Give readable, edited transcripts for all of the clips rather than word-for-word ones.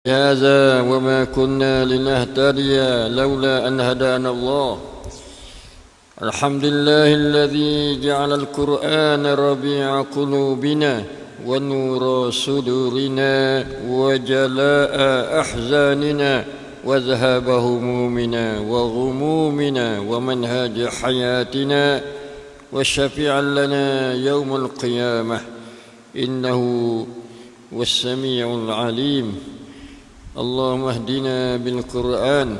هذا وما كنا لنهتدي لولا أن هدانا الله. الحمد لله الذي جعل القرآن ربيع قلوبنا ونور صدورنا وجلاء أحزاننا وذهاب همومنا وغمومنا ومنهاج حياتنا وشفيعا لنا يوم القيامة إنه هو السميع العليم. اللهم اهدنا بالقرآن،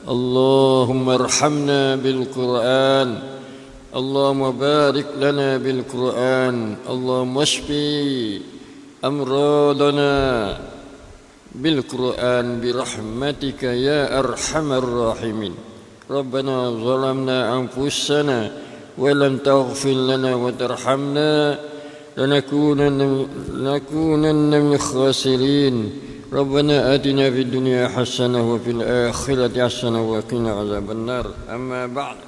اللهم ارحمنا بالقرآن، اللهم بارك لنا بالقرآن، اللهم اشفي أمراضنا بالقرآن برحمتك يا أرحم الراحمين. ربنا ظلمنا أنفسنا ولم تغفر لنا وترحمنا لنكونن من الخاسرين. ربنا آتنا في الدنيا حسنة وفي الآخرة حسنة وقنا عذاب النار. أما بعد,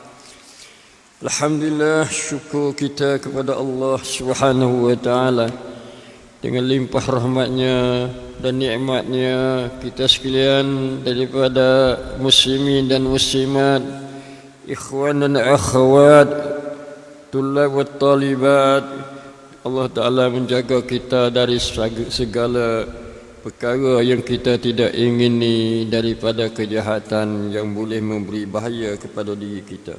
Alhamdulillah, syukur kita kepada Allah Subhanahu wa Ta'ala. Dengan limpah rahmatnya dan nikmatnya, kita sekalian daripada muslimin dan muslimat, ikhwan dan akhwat, tulab wa talibat, Allah Ta'ala menjaga kita dari segala perkara yang kita tidak ingini, daripada kejahatan yang boleh memberi bahaya kepada diri kita.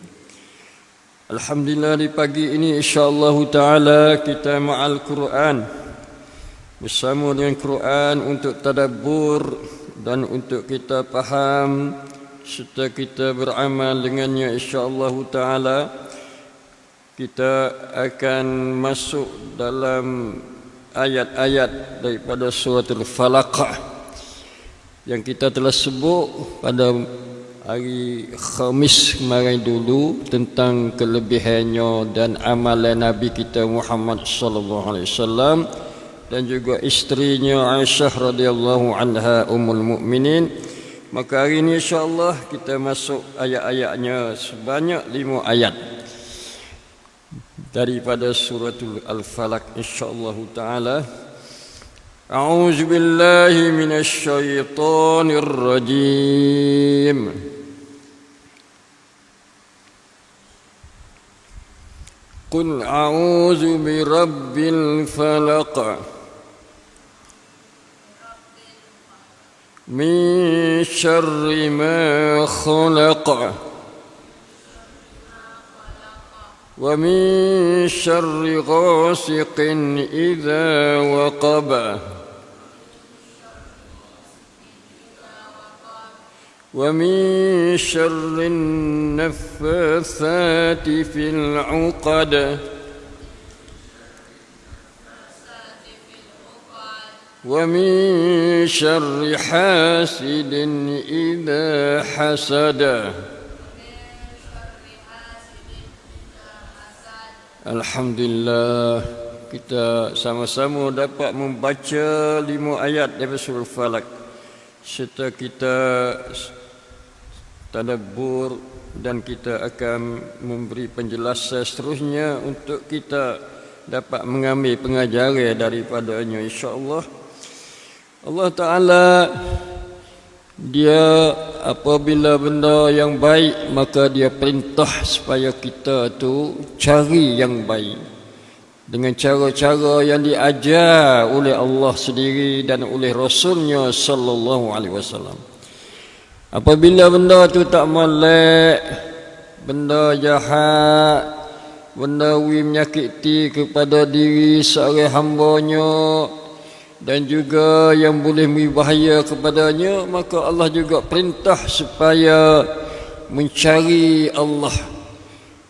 Alhamdulillah, di pagi ini insya-Allah Ta'ala kita ma'al Quran, bersama dengan Quran untuk tadabbur dan untuk kita faham serta kita beramal dengannya insya-Allah Ta'ala. Kita akan masuk dalam ayat-ayat daripada surah Al-Falaq yang kita telah sebut pada hari Khamis kemarin dulu tentang kelebihannya dan amalan Nabi kita Muhammad sallallahu alaihi wasallam dan juga isterinya Aisyah radhiyallahu anha ummul mukminin. Maka hari ini insya-Allah kita masuk ayat-ayatnya sebanyak 5 ayat daripada suratul Al-Falaq insyaallah taala. A'udzu billahi minasy syaithanir rajim. Qul a'udzu birabbil falaq min syarri ma khalaq wa min syarri ghasiqin idza waqaba wa min syarri naffatsati fil 'uqad wa min syarri hasidin idza hasada. Alhamdulillah, kita sama-sama dapat membaca 5 ayat daripada surah Al-Falaq serta kita tadabbur dan kita akan memberi penjelasan seterusnya untuk kita dapat mengambil pengajaran daripadanya insya-Allah. Allah Ta'ala, Dia apabila benda yang baik maka Dia perintah supaya kita tu cari yang baik dengan cara-cara yang diajar oleh Allah sendiri dan oleh Rasulnya sallallahu alaihi wasallam. Apabila benda tu tak molek, benda jahat, benda menyakiti kepada diri seorang hambanya dan juga yang boleh memberi bahaya kepadanya, maka Allah juga perintah supaya mencari Allah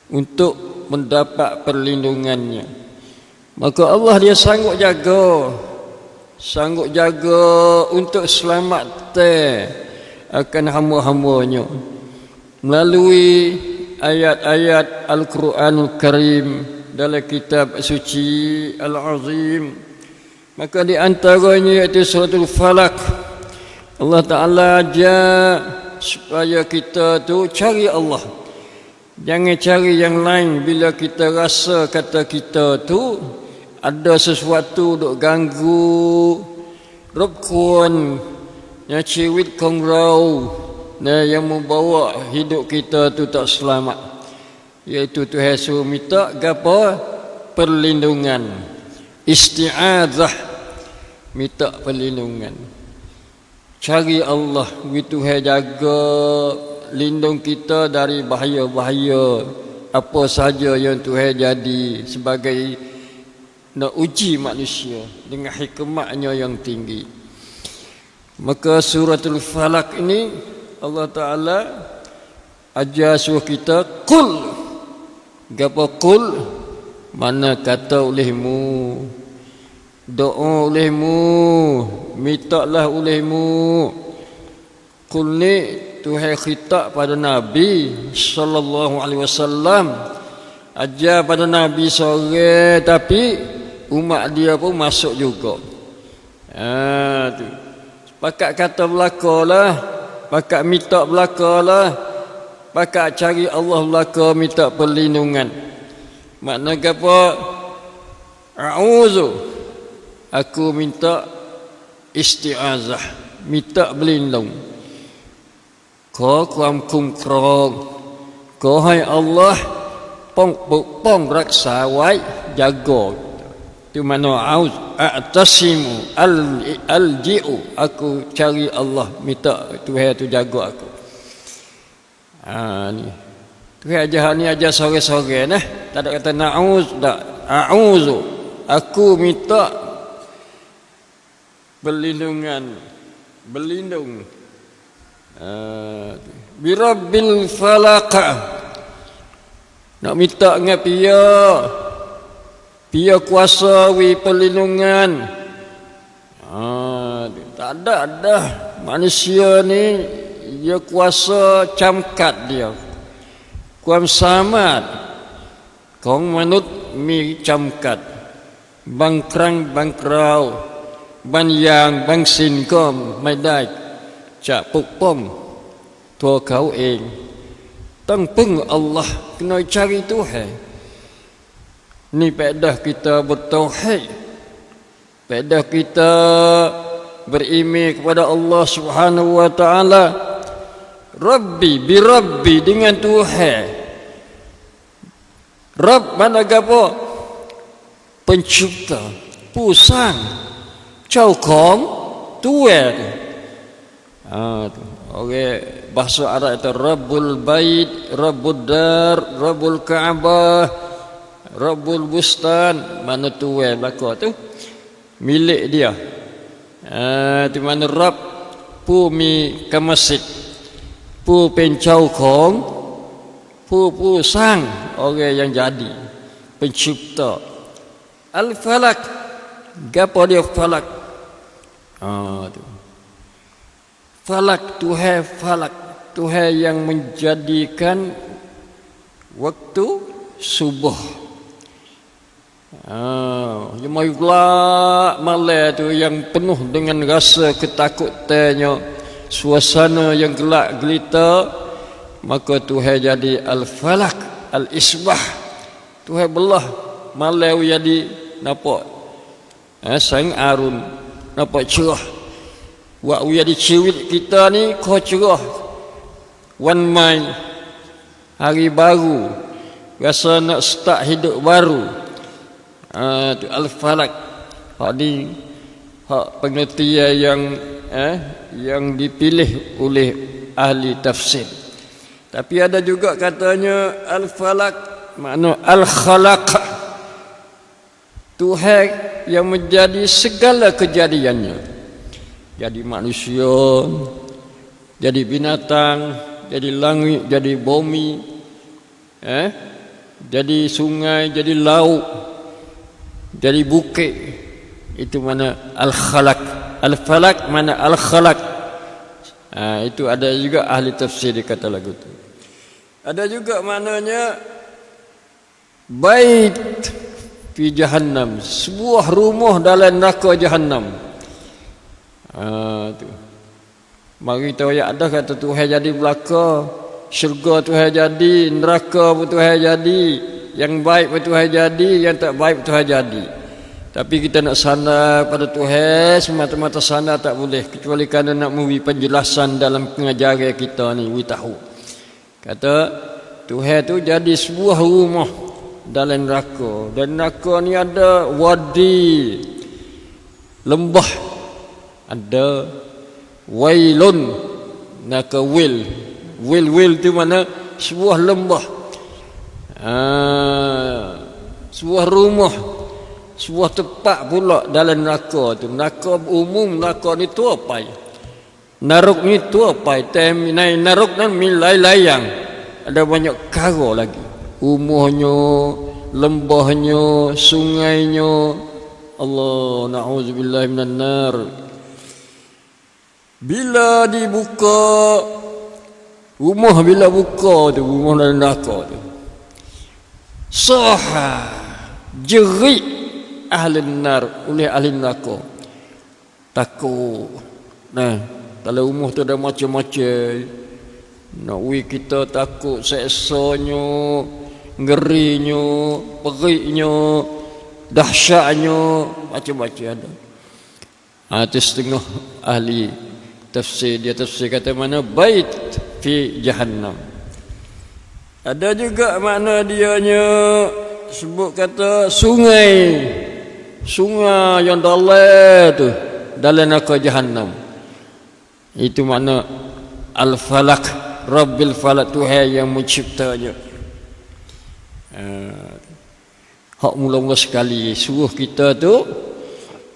untuk mendapat perlindungannya. Maka Allah Dia sanggup jaga untuk selamat akan hamba-hambanya melalui ayat-ayat Al-Quranul Karim dalam kitab suci Al-Azim. Maka di antaranya iaitu suratul Falaq, Allah Ta'ala ajar supaya kita tu cari Allah. Jangan cari yang lain. Bila kita rasa kata kita tu ada sesuatu duk ganggu, rukun yang ciwit kongrau, yang membawa hidup kita tu tak selamat, iaitu Tuhan suruh minta gapo? Perlindungan, isti'adzah, minta perlindungan, cari Allah, Tuhan jaga lindung kita dari bahaya-bahaya apa saja yang Tuhan jadi sebagai nak uji manusia dengan hikmatnya yang tinggi. Maka suratul Falaq ini Allah Ta'ala ajar suruh kita qul. Gapo qul? Mana kata olehmu, doa olehmu, mintalah olehmu. Qul ni Tuhan khitab pada Nabi sallallahu alaihi wasallam, ajar pada Nabi sore, tapi umat dia pun masuk juga. Tu. Pakat kata belakalah, pakat minta belakalah, pakat cari Allah belaka, minta perlindungan. Makna apa? A'udzu, aku minta isti'azah, minta berlindung. Ko kuam kum krong, ko hai Allah pong raksa wai jaga. Itu mana auz a'tasimu alji'u, aku cari Allah, minta Tuhan tu jaga aku. Ni Tuhan ajar ni, ajar sore-sore nah, tak ada kata na'uz, tak, a'uzu, aku minta berlindungan, berlindung birabbil falaq, nak minta dengan Pia kuasa wi perlindungan. Tak ada manusia ni dia kuasa camkat dia. Kuam samat kong manut mi camkat. Bangkrang bangkrau ban yang bang sinก็ไม่ได้จะปกป้องตัวเขาเองต้องพึ่งอัลลอฮ์ kena cari Tuhan. Ni pedah kita bertauhid, pedah kita beriman kepada Allah Subhanahu wa taala. Rabbi bi Rabbi, dengan Tuhan. Rabb mana gapo? Pencipta, pusang, Chau Kong, Tuhan. Okay. Bahasa Arab itu Rabbul Bait, Rabbul Dar, Rabbul Kaabah, Rabbul Bustan. Mana Tuhan belaka tu? Milik dia. Di mana Rabb pu mi ke masjid, pu pencau kong, pu sang orang yang jadi pencipta. Al-Falaq, gapo dia falak? Tu. Falak, Tuhan falak, Tuhan yang menjadikan waktu subuh. Yang gelap malam tu, yang penuh dengan rasa ketakutannya, suasana yang gelap gelita, maka Tuhan jadi Al-Falaq, Al-Isbah. Tuhan belah malam jadi nampak sang arun, nampak cerah. Waktu jadi ciwit kita ni kau cerah. One mind, hari baru, rasa nak start hidup baru. Tu Al-Falaq. Hak ni hak pengertian yang dipilih oleh ahli tafsir. Tapi ada juga katanya Al-Falaq makna Al-Khalaq, Tuhan yang menjadi segala kejadiannya. Jadi manusia, jadi binatang, jadi langit, jadi bumi, jadi sungai, jadi laut, jadi bukit. Itu mana Al-Khalaq. Al-Falaq mana Al-Khalaq. Itu ada juga ahli tafsir dia kata lagu tu. Ada juga maknanya bait fi jahannam, sebuah rumah dalam neraka jahannam. Tu. Mari tahu ya, ada kata Tuhan jadi belaka, syurga Tuhan jadi, neraka pun Tuhan jadi, yang baik pun Tuhan jadi, yang tak baik pun Tuhan jadi. Tapi kita nak sandar pada Tuhan semata-mata sandar tak boleh, kecuali kerana nak memberi penjelasan dalam pengajaran kita ni, we tahu. Kata Tuhan tu jadi sebuah rumah dalam neraka. Dan neraka ni ada wadi, lembah, ada wailun, neraka wil tu mana sebuah lembah, sebuah rumah, sebuah tempat pula dalam neraka tu. Neraka umum, neraka ni tuapai, naruk ni tuapai, naruk dan milai layang, ada banyak kara lagi, umuhnya, lembahnya, sungainya. Allah, na'udzubillah minan nar. Bila dibuka rumah, bila buka tu rumah dalam neraka tu, saha jerit ahli nar, oleh ahli neraka, takut. Nah, kalau rumah tu ada macam-macam, nak kita takut seksanya, ngerinya, periknya, dahsyatnya, macam-macam ada. Itu setengah ahli tafsir, dia tafsir kata mana bait fi jahannam. Ada juga makna dianya sebut kata sungai yang dalam tu, dalam neraka jahannam. Itu makna al-falak, rabbil falak, Tuhan yang menciptanya. Hak mula-mula sekali suruh kita tu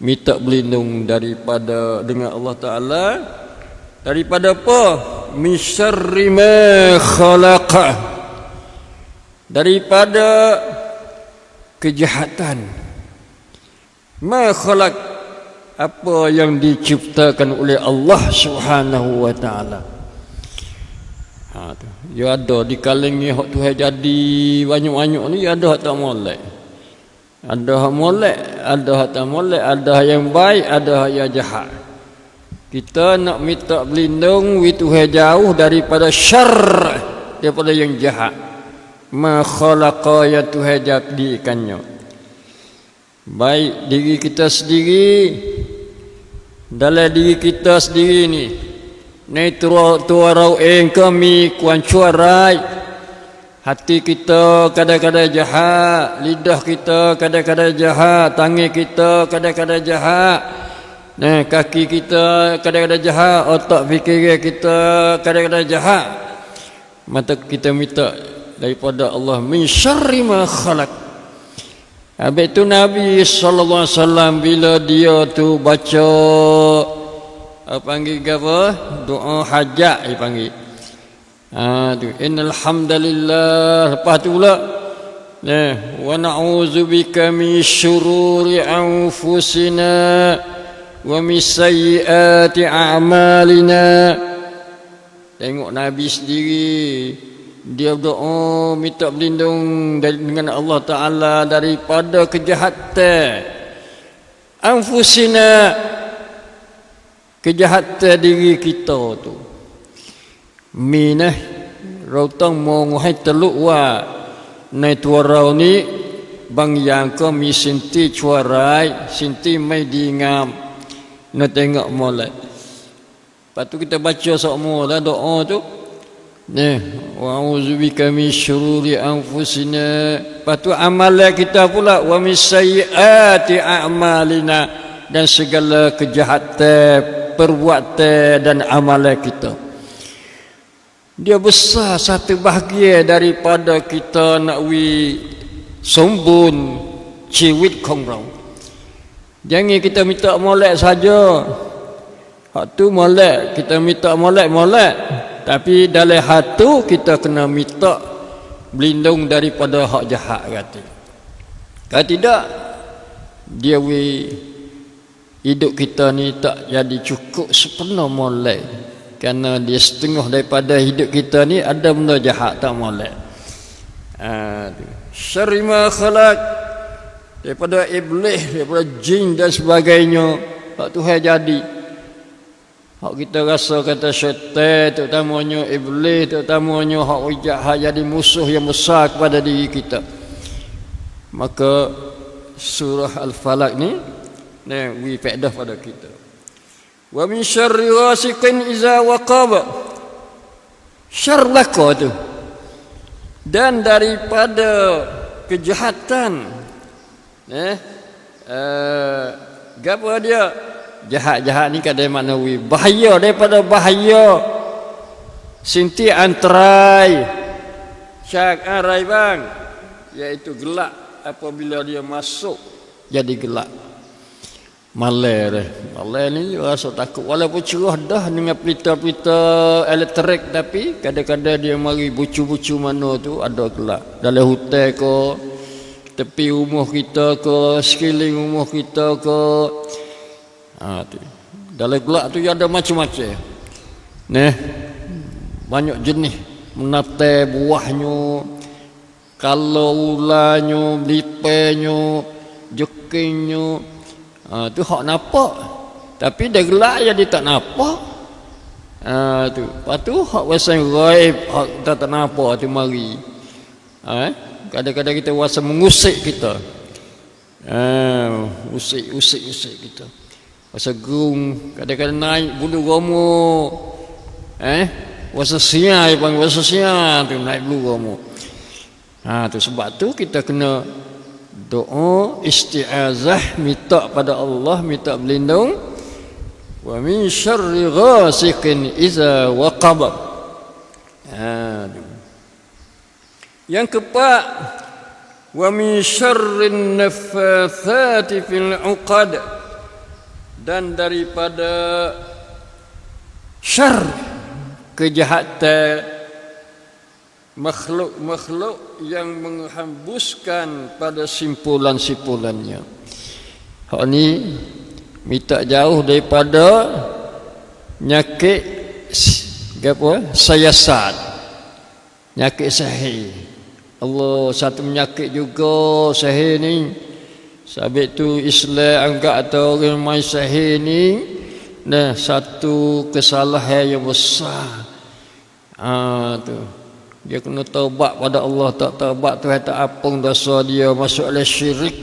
minta berlindung daripada, dengan Allah Ta'ala, daripada apa? Min syarri ma khalaqa, daripada kejahatan. Ma khalaq, apa yang diciptakan oleh Allah Subhanahu wa Ta'ala. Dia ada di kalangan ni hak Tuhan jadi banyak-banyak ni, ada hak tak molek, ada hak molek, ada hak tak molek, ada yang baik, ada yang jahat. Kita nak minta berlindung wi Tuhan jauh daripada syarr, daripada yang jahat. Ma khalaqa, ya Tuhan jadikannya. Baik diri kita sendiri, dalam diri kita sendiri ni, nei tuarau kami kuan cuarai, hati kita kadang-kadang jahat, lidah kita kadang-kadang jahat, tangan kita kadang-kadang jahat, kaki kita kadang-kadang jahat, otak fikiran kita kadang-kadang jahat. Maka kita minta daripada Allah min syarri ma khalaq. Habis itu Nabi SAW bila dia tu baca panggil apa? Doa hajat dia panggil. Tu innal hamdalillah. Lepas tu pula wa na'udzubika min syururi anfusina wa min sayyiati a'malina. Tengok Nabi sendiri, dia berdoa minta berlindung dengan Allah Ta'ala daripada kejahatan anfusina, kejahatan diri kita tu. Minah rautang mongohai teluk wa nai tuarau ni bang yang ko mi sinti cuarai sinti mai dingam na tengok molek. Lepas tu kita baca semua lah doa tu. Wa a'udzubika min syururi anfusina. Lepas tu amalan kita pula wa min sayyiati a'malina, dan segala kejahatan perbuatan dan amalan kita. Dia besar satu bahagian daripada kita nak sombun ciwit kongrau. Jangan kita minta molek saja. Hak tu molek, kita minta molek. Tapi dalam hati kita kena minta berlindung daripada hak jahat kata. Kalau tidak, dia hidup kita ni tak jadi cukup sepenuh molek. Kerana dia setengah daripada hidup kita ni ada benda jahat tak molek. Syarri ma khalaq, daripada iblis, daripada jin dan sebagainya. Hak Tuhan jadi. Hak kita rasa kata syaitan, terutamanya iblis, terutamanya hak jahat jadi musuh yang besar kepada diri kita. Maka surah Al-Falaq ni beri faedah pada kita. Wa min syarri ghasiqin iza waqab. Syarr belaka tu. Dan daripada kejahatan gapo dia? Jahat-jahat ni kadang maknawi. Bahaya, daripada bahaya sinti antrai syak arai bang, iaitu gelak apabila dia masuk jadi gelak. Malai ni rasa takut walaupun cerah dah dengan pelita-pelita elektrik, tapi kadang-kadang dia mari bucu-bucu mana tu ada gelak. Dalam hutan ke, tepi rumah kita ke, sekeliling rumah kita ke. Tu. Dalam gelak tu ada macam-macam. Banyak jenis. Menatai buahnya, kalau ulannya, lipenya, jekingnya. Tu hak nampak. Tapi dah gelak je dia tak nampak. Tu. Lepas tu hak wasa ghaib, hak tak nampak tu mari. Kadang-kadang kita wasa mengusik kita. Usik kita. Wasa gerung, kadang-kadang naik bulu roma. Wasa siang tu naik bulu roma. Tu sebab tu kita kena doa isti'azah, minta pada Allah, minta berlindung. Wa min syarri ghasiqin iza waqab. Yang keempat, wa min syarrin naffatsati fil 'uqad, dan daripada syarr kejahatan makhluk-makhluk yang menghembuskan pada simpulan-simpulannya. Hak ni minta jauh daripada nyakit sayasat, nyakit sihir. Allah, satu penyakit juga sihir ni. Sebab tu Islam anggap atau orang main sihir ni satu kesalahan yang besar. Tu dia kena taubat pada Allah. Tak taubat tu tak apung dosa dia, masuk oleh syirik.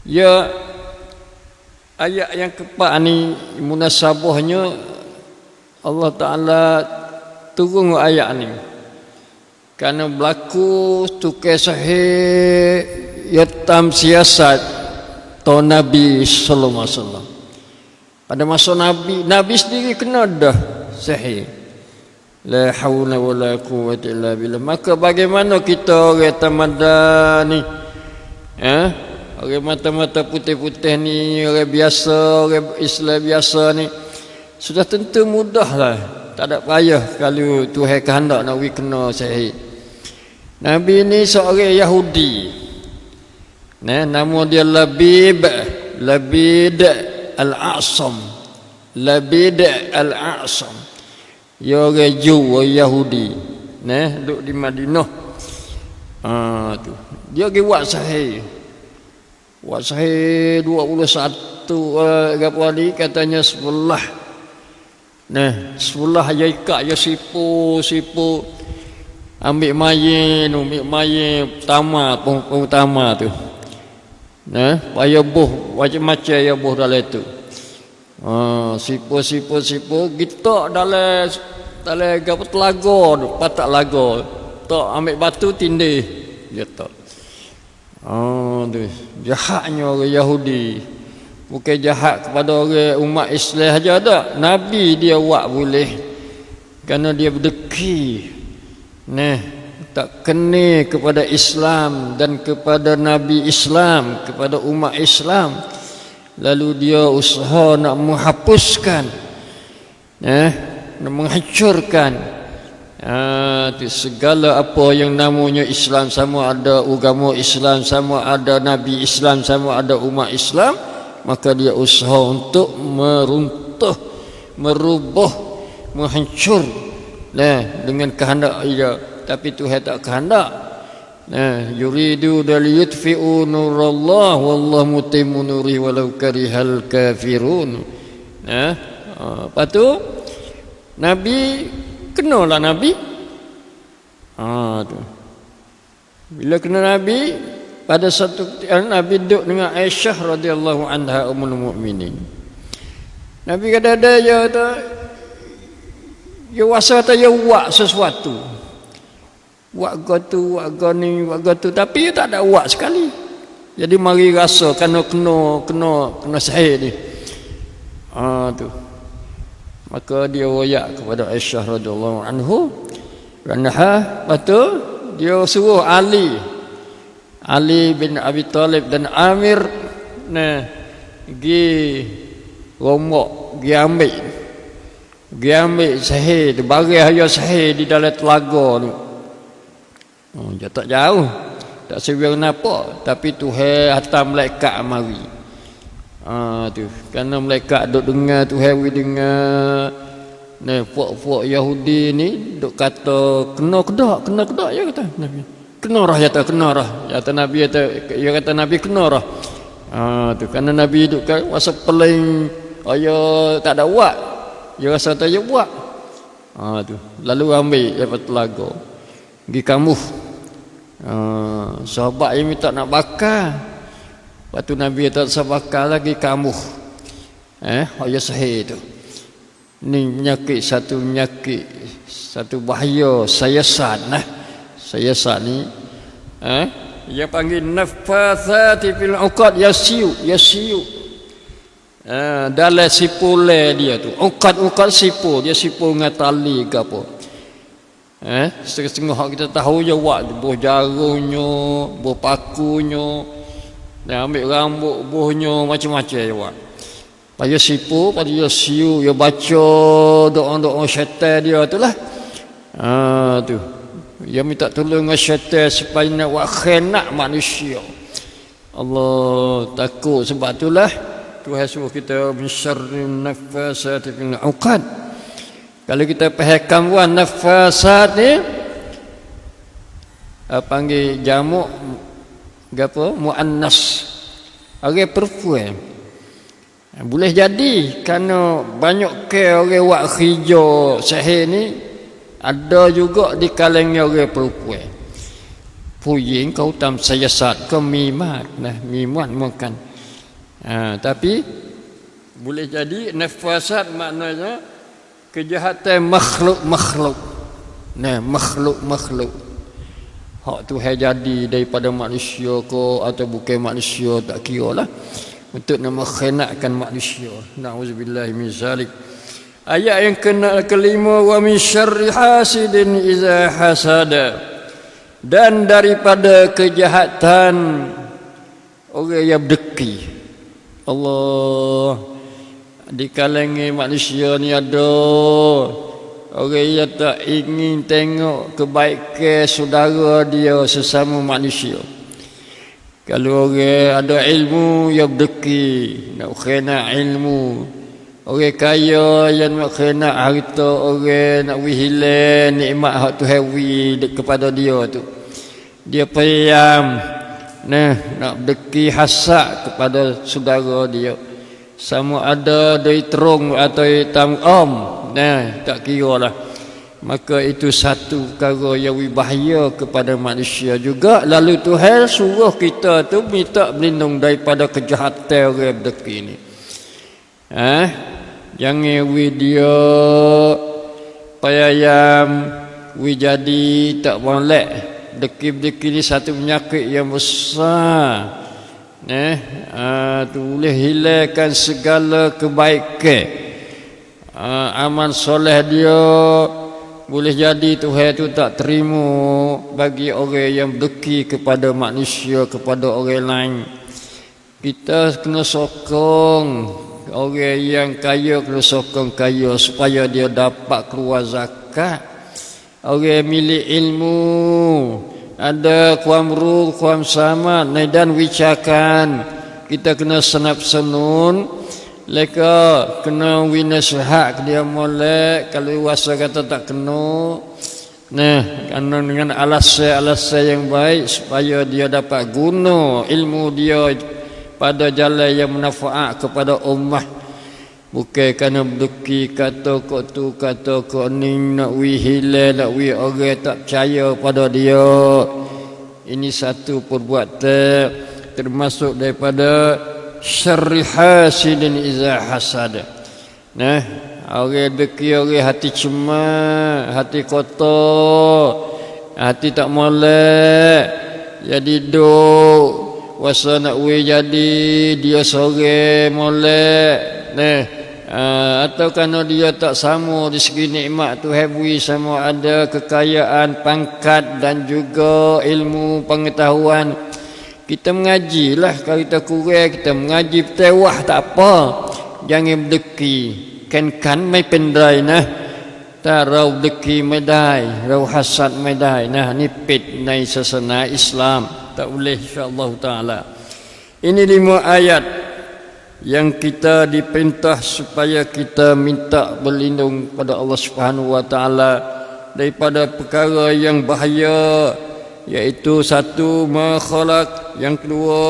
Ya, ayat yang keempat ni munasabahnya Allah Ta'ala turun ayat ni kerana berlaku tukar sihir yatam siasat to Nabi sallallahu alaihi wasallam. Pada masa Nabi sendiri kena dah sihir. La haula wala quwwata illa billah. Maka bagaimana kita orang tamadan ni? Orang mata-mata putih-putih ni, orang biasa, orang Islam biasa ni, sudah tentu mudahlah. Tak ada payah kalau Tuhan kehendak nak kena sihir. Nabi ni seorang Yahudi. Nama dia Labid Al-A'sam. Labid Al-A'sam. Dia orang Jew, Yahudi. Duduk di Madinah. Tu. Dia pergi buat sihir. Buat sihir 21 hari katanya sebelah. Sebelah dia ikat, dia sipu. Ambil mayin utama tu. Paya buh, macam-macam ya buh dalam tu. Sipu. Kita dalam telaga tu, patak laga. Tak ambil batu tindih. Dia tak. Tu. Jahatnya orang Yahudi. Bukan jahat kepada orang umat Islam saja tak. Nabi dia buat boleh. Kerana dia berdeki. Tak kena kepada Islam dan kepada Nabi Islam, kepada umat Islam. Lalu dia usaha nak menghapuskan, nak menghancurkan segala apa yang namanya Islam, sama ada agama Islam, sama ada Nabi Islam, sama ada umat Islam. Maka dia usaha untuk meruntuh, merubah, menghancur dengan kehendak dia. Tapi Tuhan tak kehendak. Yuridu liyutfi'u nurallah wallahu mutimmu nurihi walau karihal kafirun. Lepas tu Nabi kenalah Nabi. Tu. Bila kena Nabi, pada satu ketika Nabi duduk dengan Aisyah radhiyallahu anha ummul mukminin. Nabi kata ada ya wasa kata ya buat sesuatu. Buat gotu, buat goni, buat gotu, tapi dia tak ada buat sekali. Jadi mari rasa kena sahih ni. Tu. Maka dia royak kepada Aisyah radhiyallahu anha, betul dia suruh Ali bin Abi Talib dan Amir pergi rombok, pergi ambil sahih, bagi haya sahih di dalam telaga tu. Dia tak jauh, tak sebab kenapa, tapi Tuhan hantar malaikat mari. Tu kerana malaikat duk dengar Tuhan dengar puak-puak Yahudi ni duk kata kena kedak ya kata Nabi. Kena rah Nabi kata Nabi kena rah. Tu kerana Nabi duk masa paling tak ada buat. Dia rasa tak ada buat. Tu lalu ambil daripada telaga. Pergi kamuh. Sahabat yang minta nak bakar. Lepas tu Nabi tak sabakar lagi kamuh. Ya sahih tu. Ni satu bahaya sayasat sayasat ni dia panggil nafathati fil uqad yasiu dalam sipule dia tu uqad sipu, dia sipu dengan tali ke apa. Setengah kita tahu je buat buh jarumnya, buh pakunya, ambil rambut buhnya, macam-macam je buat. Pada sipu, pada dia siu, dia baca doa-doa syaitan dia tu lah. Tu. Dia minta tolong dengan syaitan supaya nak buat khianat manusia. Allah takut, sebab itulah Tuhan suruh kita min syarrin nafasati fil uqad. Kalau kita faham buat nafasat ni panggil jamak apa? Muannas. Orang perempuan. Boleh jadi kerana banyak orang buat kerja sahih ni ada juga di kalangan orang perempuan. Puying kau tam sayasat ke mimat mungkin. Tapi boleh jadi nafasat maknanya kejahatan makhluk. Makhluk. Hak tu jadi daripada manusia ke atau bukan manusia tak kira lah. Untuk nak mengkhianatkan manusia. Na'udzubillahi min zalik. Ayat yang kelima, wa min syarri hasidin iza hasada. Dan daripada kejahatan orang yang berdeki. Allah, di kalangan manusia ni ada orang yang tak ingin tengok kebaikan saudara dia sesama manusia. Kalau orang ada ilmu yang berdeki, nak khianat ilmu. Orang kaya yang nak khianat harta orang, nak hilang nikmat hak Tuhan kepada dia tu. Dia payam nak berdeki hasad kepada saudara dia. Sama ada dari terung atau hitam tak kira lah. Maka itu satu perkara yang berbahaya kepada manusia juga. Lalu Tuhan suruh kita tu minta berlindung daripada kejahatan orang berdeki ni. Jangan dia payam jadi tak boleh. Deki-deki ni satu penyakit yang besar. Boleh hilangkan segala kebaikan. Amal soleh dia boleh jadi Tuhan itu tak terima bagi orang yang berdeki kepada manusia, kepada orang lain. Kita kena sokong orang yang kaya, kena sokong kaya supaya dia dapat keluar zakat. Orang milik ilmu, ada kuamru, kuam sama, dan wicakan. Kita kena senap senun. Leka kena winasihat dia molek. Kalau wasa kata tak kena, kerana dengan alasan yang baik supaya dia dapat guna ilmu dia pada jalan yang manfaat kepada ummah. Bukan kerana berdeki kata kau tu, kata kau ni, nak wihile, nak wih orang tak percaya pada dia. Ini satu perbuatan termasuk daripada syarri hasidin iza hasad. Nah, orang deki orang hati cemas, hati kotor, hati tak molek, jadi duk wasa nak jadi dia sore molek. Nah, atau kerana dia tak sama di segi nikmat tu habis sama ada kekayaan, pangkat dan juga ilmu pengetahuan. Kita mengajilah, kalau kita kurang kita mengaji tewah tak apa. Jangan berdeki. Kanไม่เป็นไรนะถ้าเราบดกีไม่ได้เราหัสดไม่ได้นะนี่ปิดในศาสนาอิสลามtak boleh insyaallah taala. Ini 5 ayat yang kita diperintah supaya kita minta berlindung pada Allah Subhanahu wa taala daripada perkara yang bahaya, iaitu satu ma khalaq, yang kedua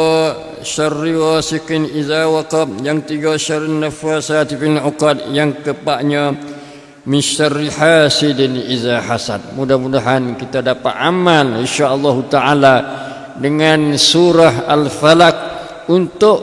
syarri wasiqin iza waqab, yang tiga syarri nafasati fil uqad, yang keempatnya min syarri hasidin iza hasad. Mudah-mudahan kita dapat amal insya-Allah taala dengan surah Al-Falaq untuk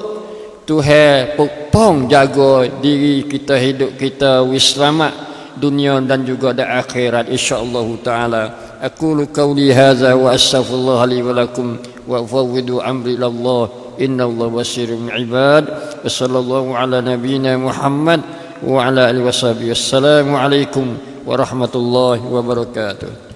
Tuhan pokpong jaga diri kita, hidup kita selamat dunia dan juga di akhirat insya-Allah taala. Aqulu qawli hadza wa astaghfirullah li wa lakum wa fawwidu amri ila Allah innallaha basirun bil ibad. Wa sallallahu ala nabiyyina Muhammad wa ala alihi washabihi. Assalamu alaikum warahmatullahi wabarakatuh.